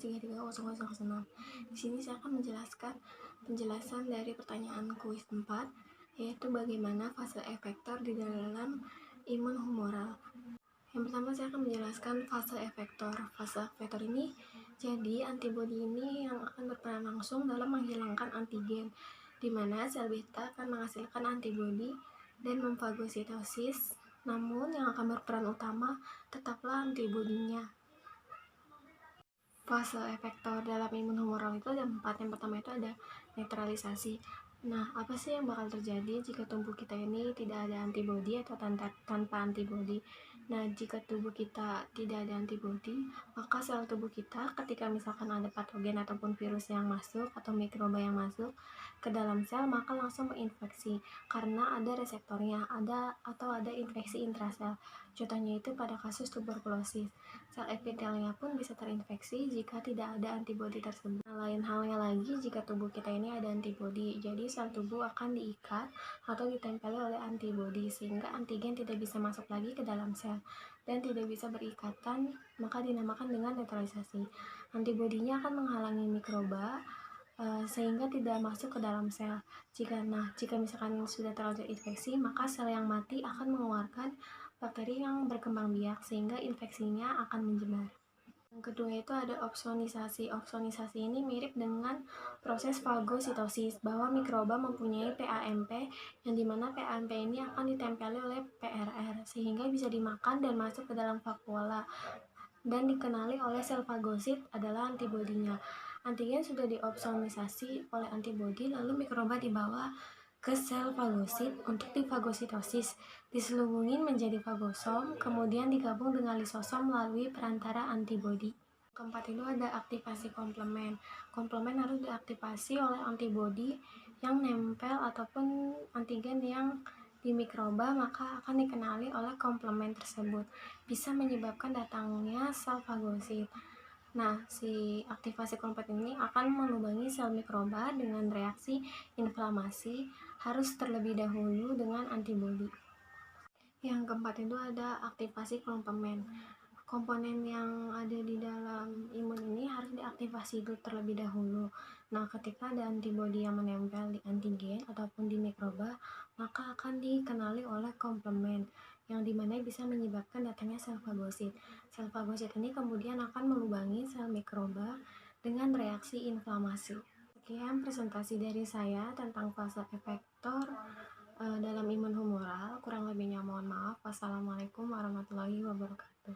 1933006. Di sini saya akan menjelaskan penjelasan dari pertanyaan kuis 4, yaitu bagaimana fase efektor di dalam imun humoral. Yang pertama saya akan menjelaskan fase efektor. Fase efektor ini jadi antibodi ini yang akan berperan langsung dalam menghilangkan antigen, di mana sel beta akan menghasilkan antibodi dan memfagositosis, namun yang akan berperan utama tetaplah antibodinya. Fase efektor dalam imun humoral itu ada 4. Yang pertama itu ada netralisasi. Nah, apa sih yang bakal terjadi jika tubuh kita ini tidak ada antibodi atau tanpa antibodi? Nah, jika tubuh kita tidak ada antibodi, maka sel tubuh kita ketika misalkan ada patogen ataupun virus yang masuk atau mikroba yang masuk ke dalam sel, maka langsung menginfeksi karena ada reseptornya, ada infeksi intrasel. Contohnya itu pada kasus tuberkulosis. Sel epitelnya pun bisa terinfeksi jika tidak ada antibodi tersebut. Nah, lain halnya lagi jika tubuh kita ini ada antibodi, jadi sel tubuh akan diikat atau ditempeli oleh antibodi sehingga antigen tidak bisa masuk lagi ke dalam sel dan tidak bisa berikatan, maka dinamakan dengan netralisasi. Antibodinya akan menghalangi mikroba sehingga tidak masuk ke dalam sel. Jika misalkan sudah terlalu terinfeksi, maka sel yang mati akan mengeluarkan bakteri yang berkembang biak sehingga infeksinya akan menyebar. Yang kedua itu ada opsonisasi. Opsonisasi ini mirip dengan proses fagositosis, bahwa mikroba mempunyai PAMP yang dimana PAMP ini akan ditempeli oleh PRR sehingga bisa dimakan dan masuk ke dalam vakuola dan dikenali oleh sel fagosit adalah antibodinya. Antigen sudah diopsonisasi oleh antibodi, lalu mikroba dibawa ke sel fagosit untuk difagositosis, diselubungin menjadi fagosom, kemudian digabung dengan lisosom melalui perantara antibodi. Keempat itu ada aktivasi komplement. Komplement harus diaktifasi oleh antibodi yang nempel ataupun antigen yang di mikroba, maka akan dikenali oleh komplement tersebut. Bisa menyebabkan datangnya sel fagosit. Nah, si aktivasi komplement ini akan melubangi sel mikroba dengan reaksi inflamasi, harus terlebih dahulu dengan antibodi. Yang keempat itu ada aktivasi komplement. Komponen yang ada di dalam imun ini harus diaktifasi dulu terlebih dahulu. Nah, ketika ada antibodi yang menempel di antigen ataupun di mikroba, maka akan dikenali oleh komplement, yang dimana bisa menyebabkan datangnya sel fagosit. Sel fagosit ini kemudian akan melubangi sel mikroba dengan reaksi inflamasi. Sekian presentasi dari saya tentang fase efektor dalam imun humoral. Kurang lebihnya mohon maaf. Wassalamualaikum warahmatullahi wabarakatuh.